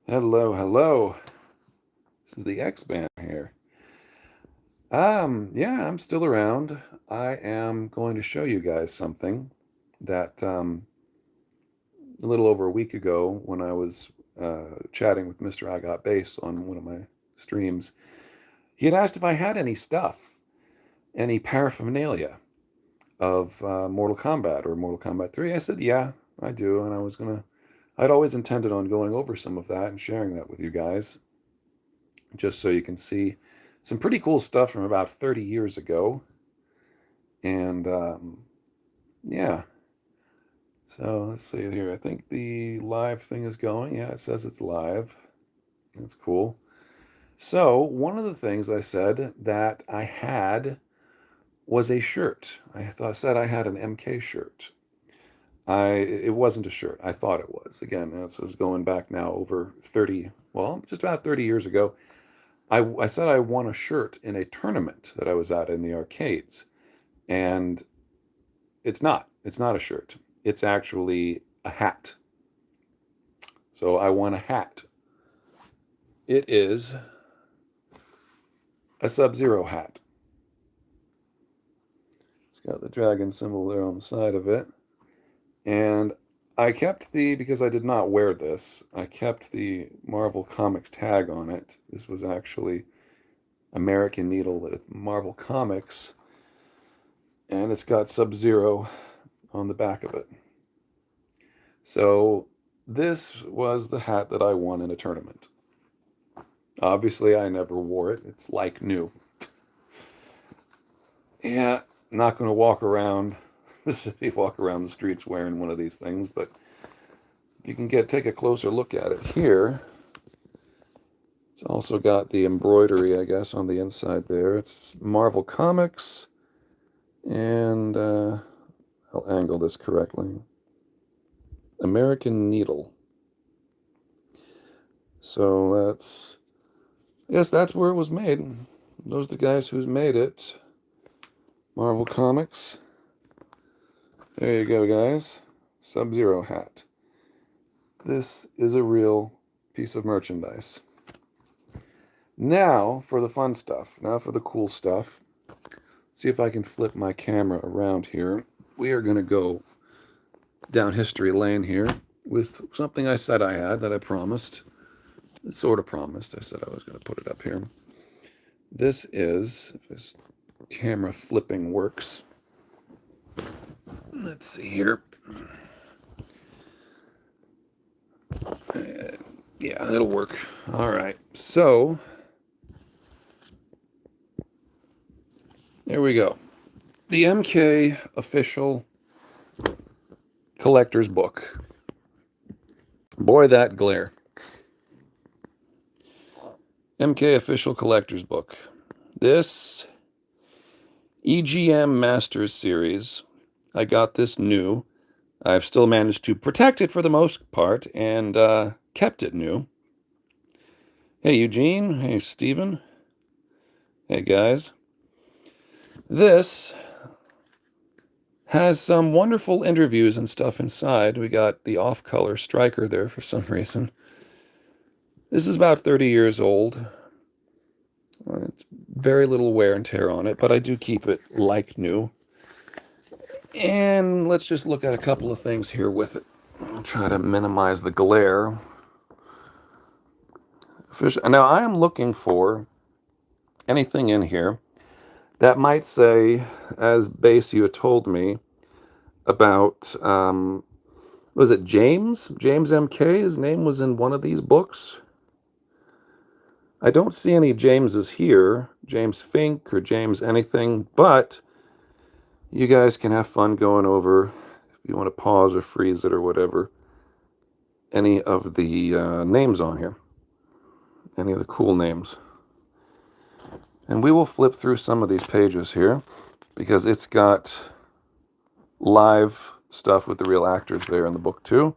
Hello, hello. This is the Xband here. Yeah, I'm still around. I am going to show you guys something that a little over a week ago when I was chatting with Mr. I Got Bass on one of my streams, he had asked if I had any stuff, any paraphernalia of Mortal Kombat or Mortal Kombat 3. I said, yeah, I do. And I'd always intended on going over some of that and sharing that with you guys, just so you can see some pretty cool stuff from about 30 years ago. And yeah, so let's see here. I think the live thing is going. Yeah, it says it's live. That's cool. So, one of the things I said that I had was a shirt. Said I had an MK shirt. It wasn't a shirt. I thought it was. Again, this is going back now over 30, well, just about 30 years ago. I said I won a shirt in a tournament that I was at in the arcades. And it's not. It's not a shirt. It's actually a hat. So I won a hat. It is a Sub-Zero hat. It's got the dragon symbol there on the side of it. And I kept because I did not wear this, I kept the Marvel Comics tag on it. This was actually American Needle with Marvel Comics. And it's got Sub-Zero on the back of it. So this was the hat that I won in a tournament. Obviously, I never wore it. It's like new. Yeah, not going to walk around the city, walk around the streets wearing one of these things, but you can take a closer look at it here. It's also got the embroidery, I guess, on the inside there. It's Marvel Comics, and I'll angle this correctly. American Needle. So that's where it was made. Those are the guys who's made it. Marvel Comics. There you go, guys. Sub-Zero hat. This is a real piece of merchandise. Now for the fun stuff. Now for the cool stuff. See if I can flip my camera around here. We are going to go down history lane here with something I said I had that I promised. Sort of promised. I said I was going to put it up here. This is, if this camera flipping works. Let's see here. Yeah, it'll work. All right. So, there we go. The MK official collector's book. Boy, that glare. MK official collector's book. This EGM Masters series, I got this new. I've still managed to protect it for the most part and kept it new. Hey, Eugene. Hey, Steven. Hey, guys. This has some wonderful interviews and stuff inside. We got the off-color striker there for some reason. This is about 30 years old. It's very little wear and tear on it, but I do keep it like new. And let's just look at a couple of things here with it. I'll try to minimize the glare. Now, I am looking for anything in here that might say, as Bass you had told me, about, was it James? James MK? His name was in one of these books. I don't see any Jameses here, James Fink or James anything, but you guys can have fun going over, if you want to pause or freeze it or whatever, any of the names on here, any of the cool names. And we will flip through some of these pages here because it's got live stuff with the real actors there in the book too.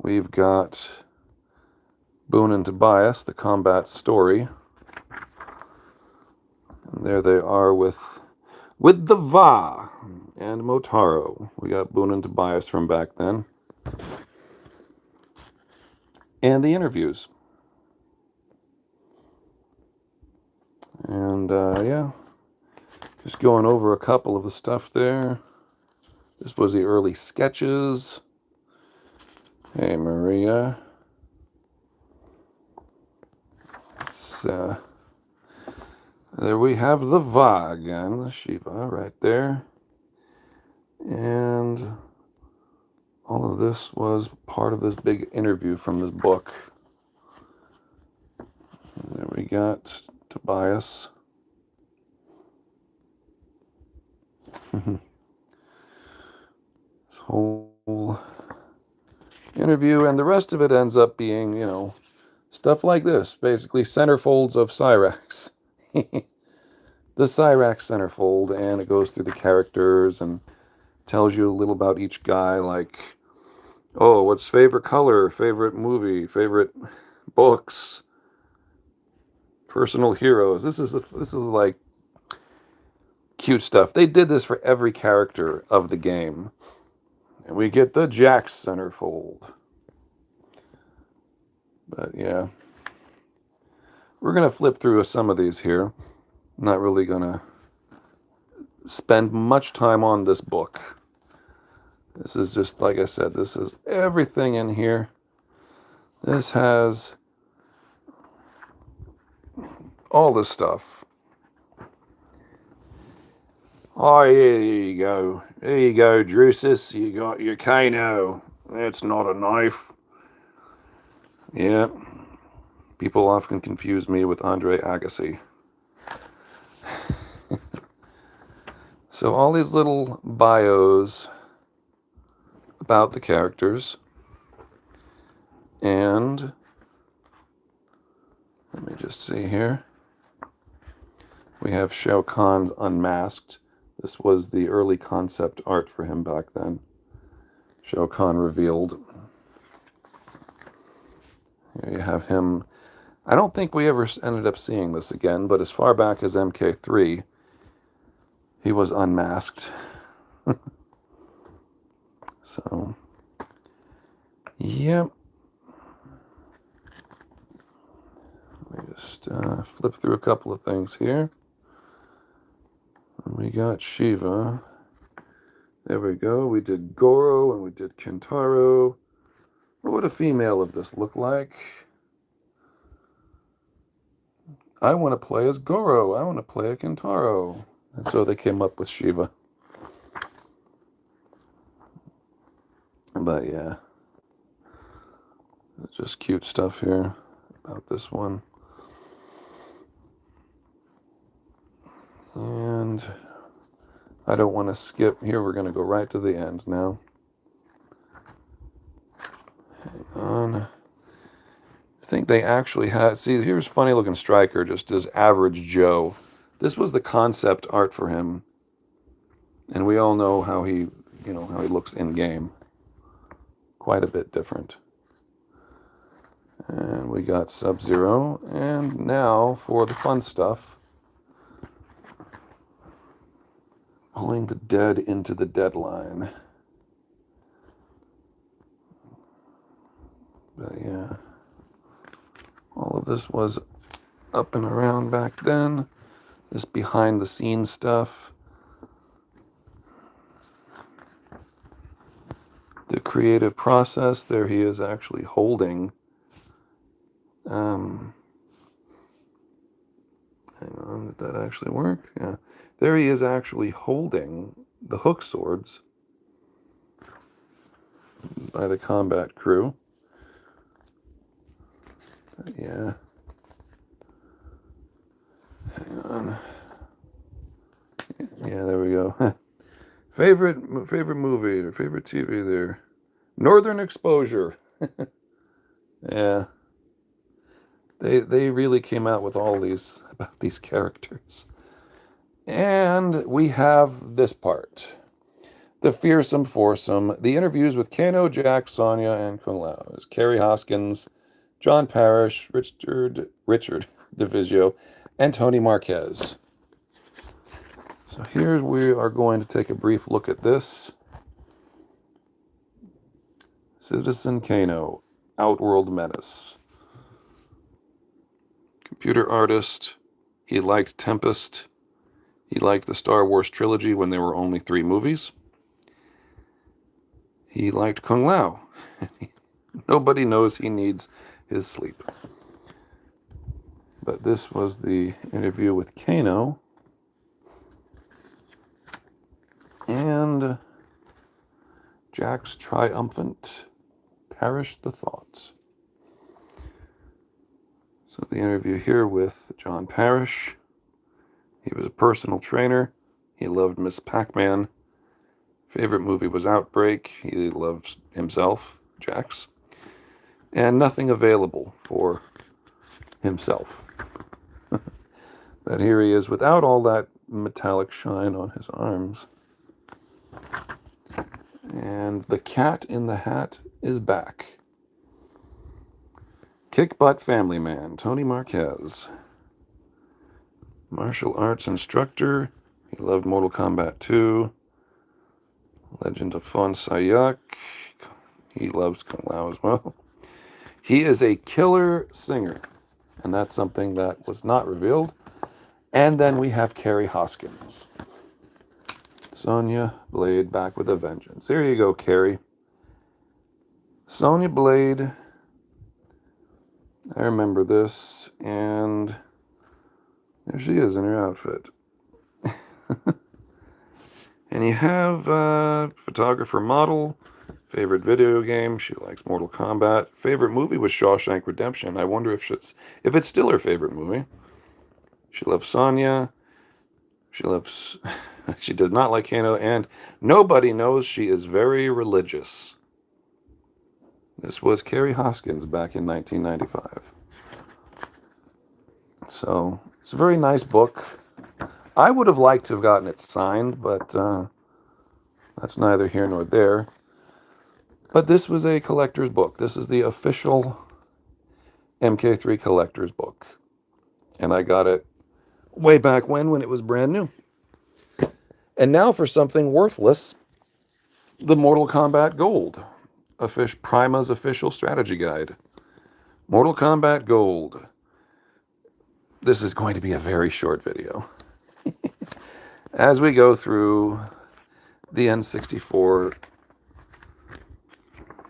We've got Boone and Tobias, the combat story. And there they are with the Va and Motaro. We got Boone and Tobias from back then. and the interviews. And yeah, just going over a couple of the stuff there. This was the early sketches. Hey, Maria. It's, there we have the Vagan, the Shiva, right there. And all of this was part of this big interview from this book. And there we got Tobias. This whole interview, and the rest of it ends up being, you know, stuff like this, basically centerfolds of Cyrax. The Cyrax centerfold, and it goes through the characters and tells you a little about each guy, like, oh, what's favorite color, favorite movie, favorite books, personal heroes. This is like cute stuff. They did this for every character of the game. And we get the Jax centerfold. But yeah, we're going to flip through some of these here. I'm not really going to spend much time on this book. This is just, like I said, this is everything in here. This has all this stuff. Oh, yeah, there you go. There you go, Drusus. You got your Kano. That's not a knife. Yeah. People often confuse me with Andre Agassi. So all these little bios about the characters. And let me just see here. We have Shao Kahn unmasked. This was the early concept art for him back then. Shao Kahn revealed. Here you have him. I don't think we ever ended up seeing this again, but as far back as MK3, he was unmasked. So, yep. Let me just flip through a couple of things here. And we got Shiva. There we go. We did Goro and we did Kentaro. What would a female of this look like? I want to play as Goro. I want to play a Kentaro. And so they came up with Shiva. But yeah. It's just cute stuff here about this one. And I don't want to skip. Here we're going to go right to the end now. Hang on. I think they actually had... See, here's funny looking Striker, just as average Joe. This was the concept art for him. And we all know how he, you know, how he looks in game. Quite a bit different. And we got Sub-Zero. And now for the fun stuff. Pulling the dead into the deadline. But yeah. All of this was up and around back then. This behind the scenes stuff. The creative process. There he is actually holding. Hang on, did that actually work? Yeah. There he is actually holding the hook swords by the combat crew. Yeah. Hang on. Yeah, there we go. Favorite movie or favorite TV there? Northern Exposure. Yeah. They really came out with all these about these characters. And we have this part. The Fearsome Foursome. The interviews with Kano, Jack, Sonya, and Kung Lao. Carrie Hoskins, John Parrish, Richard DeVizio, and Tony Marquez. So here we are going to take a brief look at this. Citizen Kano. Outworld Menace. Computer artist. He liked Tempest. He liked the Star Wars trilogy when there were only 3 movies. He liked Kung Lao. Nobody knows he needs his sleep. But this was the interview with Kano. And Jack's triumphant Perish the Thought. So the interview here with John Parrish. He was a personal trainer. He loved Miss Pac-Man. Favorite movie was Outbreak. He loves himself, Jax. And nothing available for himself. But here he is without all that metallic shine on his arms. And the cat in the hat is back. Kick butt family man, Tony Marquez. Martial arts instructor. He loved Mortal Kombat 2. Legend of Fon Sayak. He loves Kung Lao as well. He is a killer singer. And that's something that was not revealed. And then we have Carrie Hoskins. Sonya Blade back with a vengeance. There you go, Carrie. Sonya Blade. I remember this. And there she is in her outfit. And you have photographer model. Favorite video game. She likes Mortal Kombat. Favorite movie was Shawshank Redemption. I wonder if it's still her favorite movie. She loves Sonya. She loves... She did not like Kano. And nobody knows she is very religious. This was Carrie Hoskins back in 1995. So, it's a very nice book. I would have liked to have gotten it signed, but that's neither here nor there. But this was a collector's book. This is the official MK3 collector's book. And I got it way back when it was brand new. And now for something worthless, the Mortal Kombat Gold. Prima's official strategy guide. Mortal Kombat Gold. This is going to be a very short video. As we go through the N64,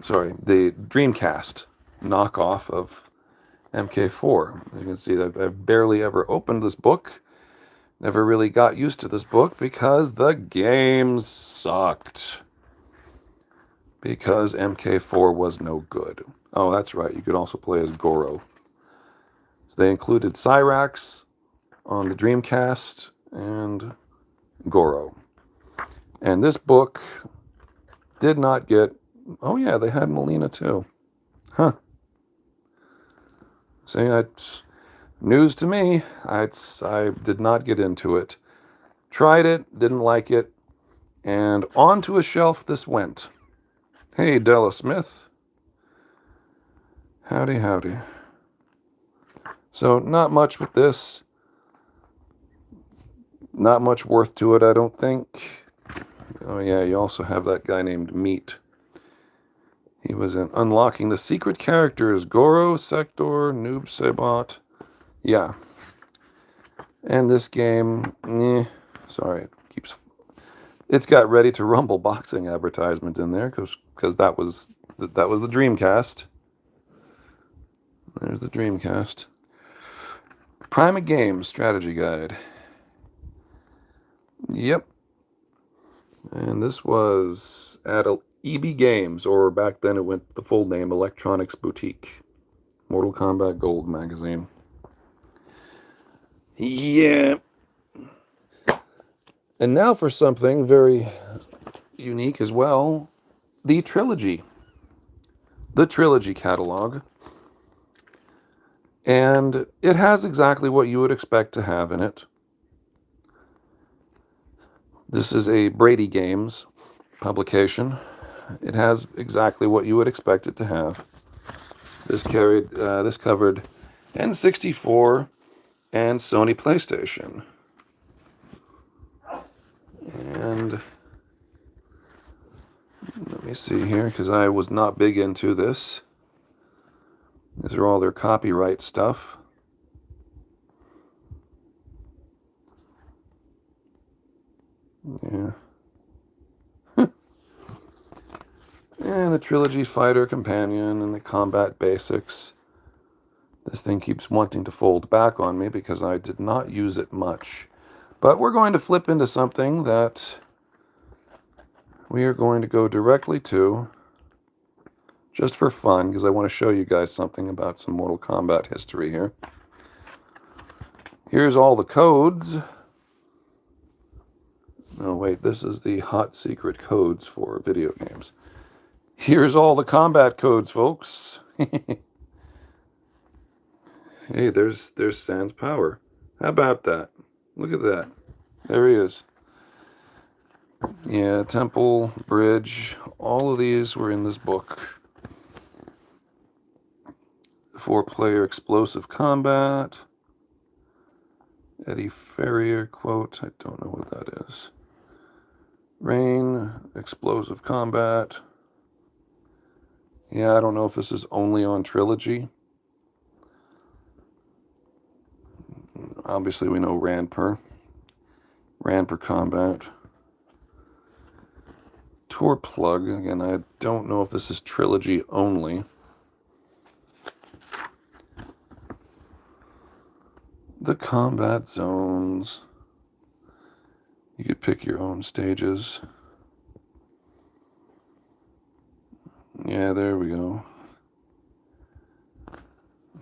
the Dreamcast knockoff of MK4. You can see that I've barely ever opened this book. Never really got used to this book because the games sucked. Because MK4 was no good. Oh, that's right. You could also play as Goro. So they included Cyrax on the Dreamcast and Goro. And this book did not get... Oh, yeah, they had Melina, too. Huh. See, that's news to me. I did not get into it. Tried it, didn't like it, and onto a shelf this went. Hey, Della Smith. Howdy, howdy. So, not much with this. Not much worth to it, I don't think. Oh, yeah, you also have that guy named Meat. He was in Unlocking the Secret Characters. Goro, Sector, Noob Saibot. Yeah. And this game, sorry, it's got Ready to Rumble boxing advertisement in there because that was the Dreamcast. There's the Dreamcast. Prima Games strategy guide. Yep. And this was at EB Games, or back then it went the full name, Electronics Boutique. Mortal Kombat Gold magazine. Yeah. And now for something very unique as well. The trilogy. The trilogy catalog. And it has exactly what you would expect to have in it. This is a Brady Games publication. It has exactly what you would expect it to have. This covered N64 and Sony PlayStation. And let me see here, because I was not big into this. These are all their copyright stuff. Yeah. And the Trilogy Fighter Companion and the Combat Basics. This thing keeps wanting to fold back on me because I did not use it much. But we're going to flip into something that we are going to go directly to just for fun, because I want to show you guys something about some Mortal Kombat history here. Here's all the codes. Oh wait, this is the hot secret codes for video games. Here's all the combat codes, folks. Hey, there's Sans Power. How about that? Look at that. There he is. Yeah, Temple, Bridge, all of these were in this book. 4-player explosive combat. Eddie Ferrier quote. I don't know what that is. Rain, explosive combat. Yeah, I don't know if this is only on Trilogy. Obviously, we know Ranper. Ranper combat. Tour plug. Again, I don't know if this is Trilogy only. The combat zones. You could pick your own stages. Yeah, there we go.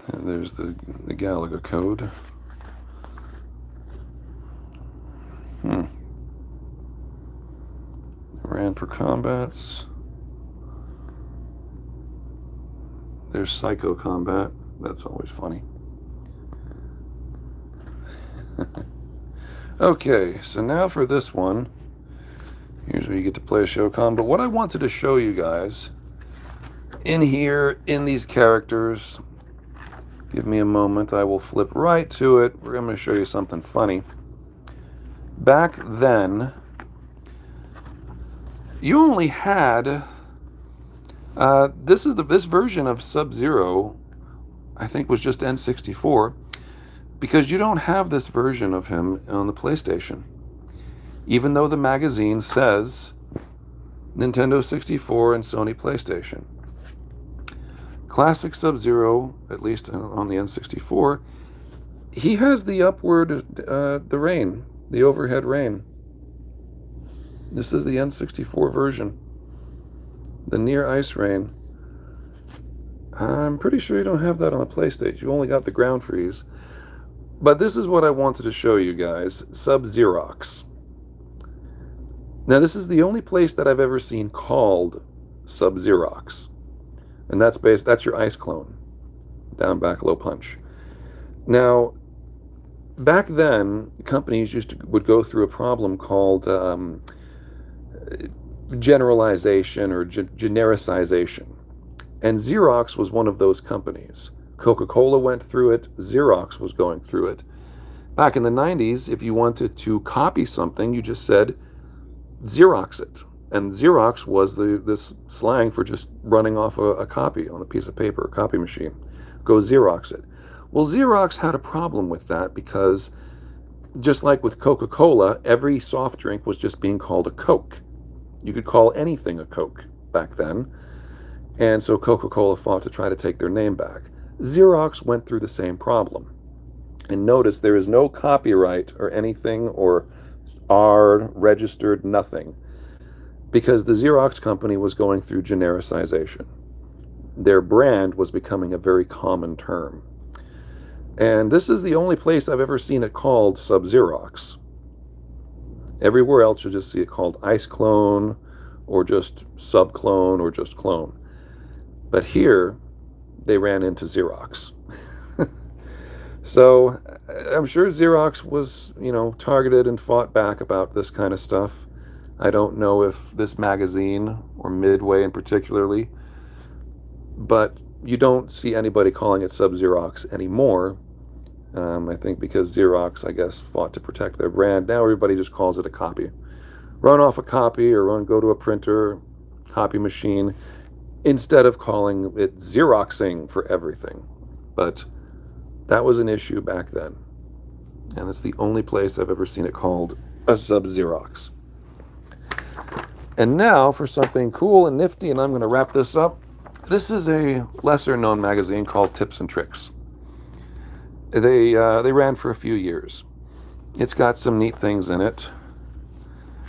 And there's the Galaga code. Ranper combats. There's Psycho combat. That's always funny. Okay, so now for this one. Here's where you get to play a Shokan. But what I wanted to show you guys in here, in these characters, give me a moment, I will flip right to it. We're going to show you something funny. Back then, you only had, this version of Sub-Zero, I think was just N64, because you don't have this version of him on the PlayStation. Even though the magazine says Nintendo 64 and Sony PlayStation. Classic Sub-Zero, at least on the N64, he has the upward, the rain, the overhead rain. This is the N64 version. The near ice rain. I'm pretty sure you don't have that on the PlayStation. You only got the ground freeze. But this is what I wanted to show you guys. Sub-Xerox. Now this is the only place that I've ever seen called Sub-Xerox. And that's your ice clone. Down, back, low punch. Now, back then, companies would go through a problem called generalization or genericization. And Xerox was one of those companies. Coca-Cola went through it. Xerox was going through it. Back in the 90s, if you wanted to copy something, you just said, Xerox it. And Xerox was this slang for just running off a copy on a piece of paper, a copy machine. Go Xerox it. Well, Xerox had a problem with that because, just like with Coca-Cola, every soft drink was just being called a Coke. You could call anything a Coke back then. And so Coca-Cola fought to try to take their name back. Xerox went through the same problem. And notice there is no copyright or anything or R registered, nothing. Because the Xerox company was going through genericization. Their brand was becoming a very common term. And this is the only place I've ever seen it called Sub-Xerox. Everywhere else you'll just see it called Ice Clone, or just Sub-Clone, or just Clone. But here, they ran into Xerox. So, I'm sure Xerox was, targeted and fought back about this kind of stuff. I don't know if this magazine, or Midway in particularly, but you don't see anybody calling it Sub-Xerox anymore. I think because Xerox, I guess, fought to protect their brand. Now everybody just calls it a copy. Run off a copy or go to a printer, copy machine. instead of calling it Xeroxing for everything. But that was an issue back then. And it's the only place I've ever seen it called a sub-Xerox. And now for something cool and nifty, and I'm going to wrap this up. This is a lesser-known magazine called Tips and Tricks. They ran for a few years. It's got some neat things in it.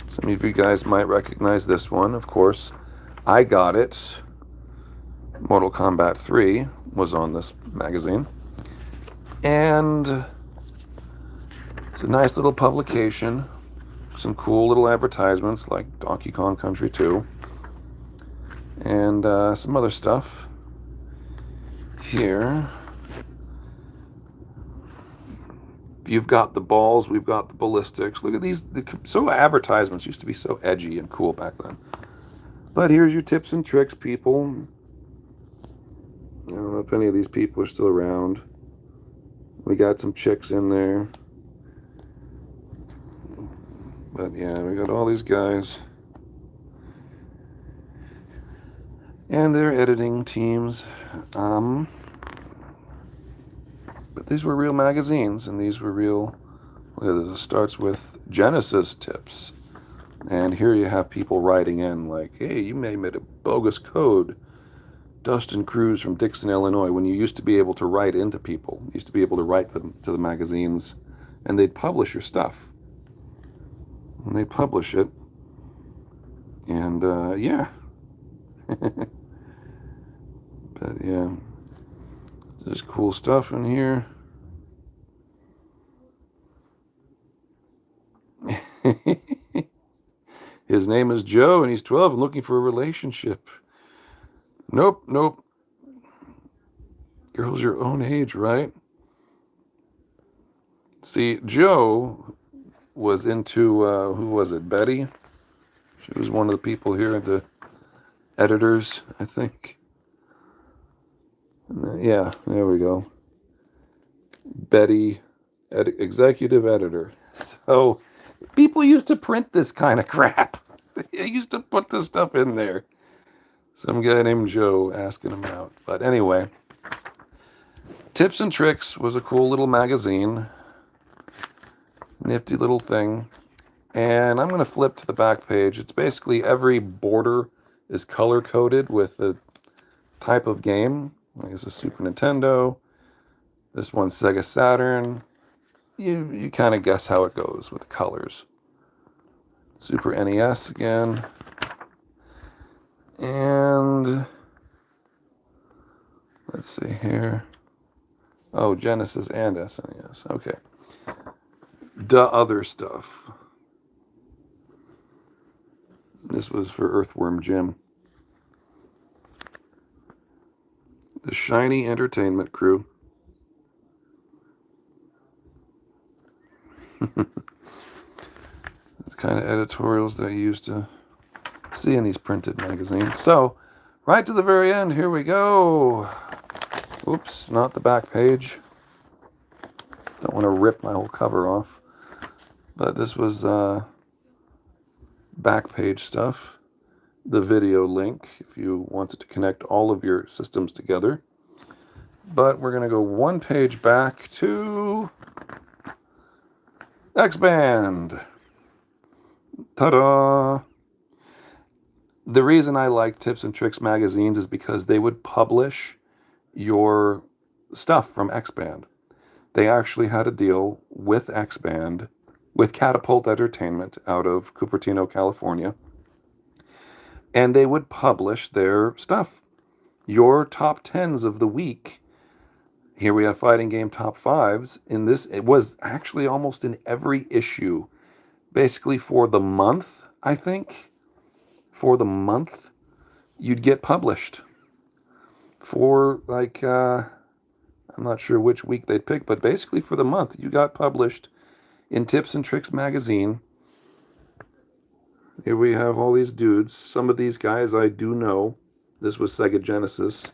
Some of you guys might recognize this one, of course. I got it. Mortal Kombat 3 was on this magazine. And it's a nice little publication. Some cool little advertisements like Donkey Kong Country 2. And some other stuff. Here. You've got the balls, we've got the ballistics. Look at these. So advertisements used to be so edgy and cool back then. But here's your tips and tricks, people. I don't know if any of these people are still around. We got some chicks in there. But yeah, we got all these guys. And their editing teams. But these were real magazines, and these were real. Look at this. It starts with Genesis tips. And here you have people writing in like, hey, you may have made a bogus code. Dustin Cruz from Dixon, Illinois, when you used to be able to write into people. You used to be able to write them to the magazines, and they'd publish your stuff. And they publish it. And, yeah. But, yeah. There's cool stuff in here. His name is Joe, and he's 12 and looking for a relationship. Nope, nope. Girl's your own age, right? See, Joe was into, who was it, Betty? She was one of the people here, the editors, I think. Yeah, there we go. Betty, executive editor. So, people used to print this kind of crap. They used to put this stuff in there. Some guy named Joe asking him out. But anyway, Tips and Tricks was a cool little magazine. Nifty little thing. And I'm going to flip to the back page. It's basically every border is color-coded with the type of game. This is Super Nintendo. This one's Sega Saturn. You kind of guess how it goes with the colors. Super NES again. And let's see here. Oh, Genesis and SNES. Okay. The other stuff. This was for Earthworm Jim. The Shiny Entertainment Crew. It's kind of editorials that you used to see in these printed magazines. So, right to the very end, here we go. Oops, not the back page. Don't want to rip my whole cover off. But this was back page stuff. The video link if you wanted to connect all of your systems together. But we're going to go one page back to Xband. Ta-da! The reason I like Tips and Tricks magazines is because they would publish your stuff from Xband. They actually had a deal with Xband, with Catapult Entertainment out of Cupertino, California. And they would publish their stuff. Your top 10s of the week. Here we have fighting game top 5s. In this, it was actually almost in every issue. Basically for the month, I think. For the month, you'd get published. For like, I'm not sure which week they'd pick, but basically for the month, you got published in Tips and Tricks magazine. Here we have all these dudes. Some of these guys I do know. This was Sega Genesis.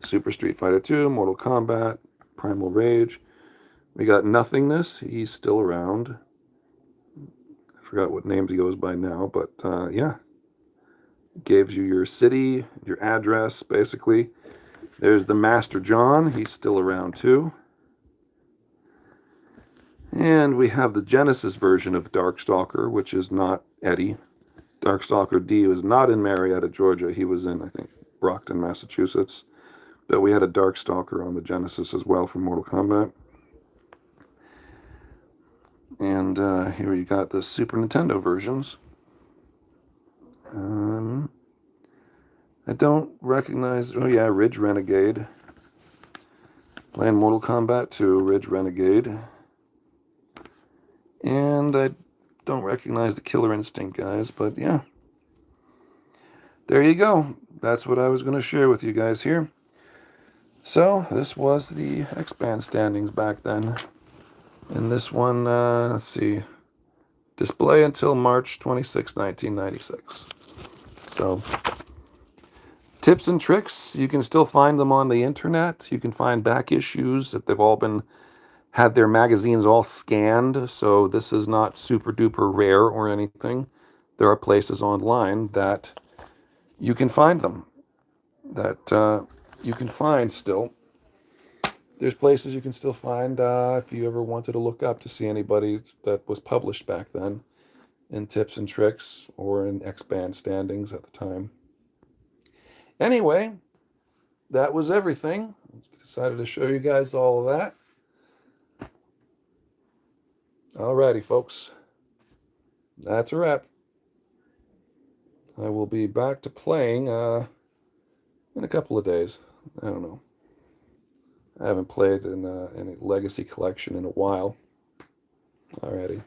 Super Street Fighter 2, Mortal Kombat, Primal Rage. We got Nothingness. He's still around. I forgot what names he goes by now, but yeah. Gives you your city, your address, basically. There's the Master John. He's still around too. And we have the Genesis version of Darkstalker, which is not Eddie. Darkstalker D was not in Marietta, Georgia. He was in, I think, Brockton, Massachusetts. But we had a Darkstalker on the Genesis as well for Mortal Kombat. And here you got the Super Nintendo versions. I don't recognize... Oh yeah, Ridge Renegade. Playing Mortal Kombat 2, Ridge Renegade. And I don't recognize the Killer Instinct guys, but yeah. There you go. That's what I was going to share with you guys here. So, this was the Xband standings back then. And this one, let's see, display until March 26, 1996. So, tips and tricks, you can still find them on the internet. You can find back issues that they've all had their magazines all scanned. So this is not super duper rare or anything. There are places online that you can find them, that you can find still. There's places you can still find if you ever wanted to look up to see anybody that was published back then in tips and tricks or in Xband standings at the time. Anyway, that was everything. Decided to show you guys all of that. Alrighty, folks. That's a wrap. I will be back to playing in a couple of days. I don't know. I haven't played in any Legacy Collection in a while. Alrighty.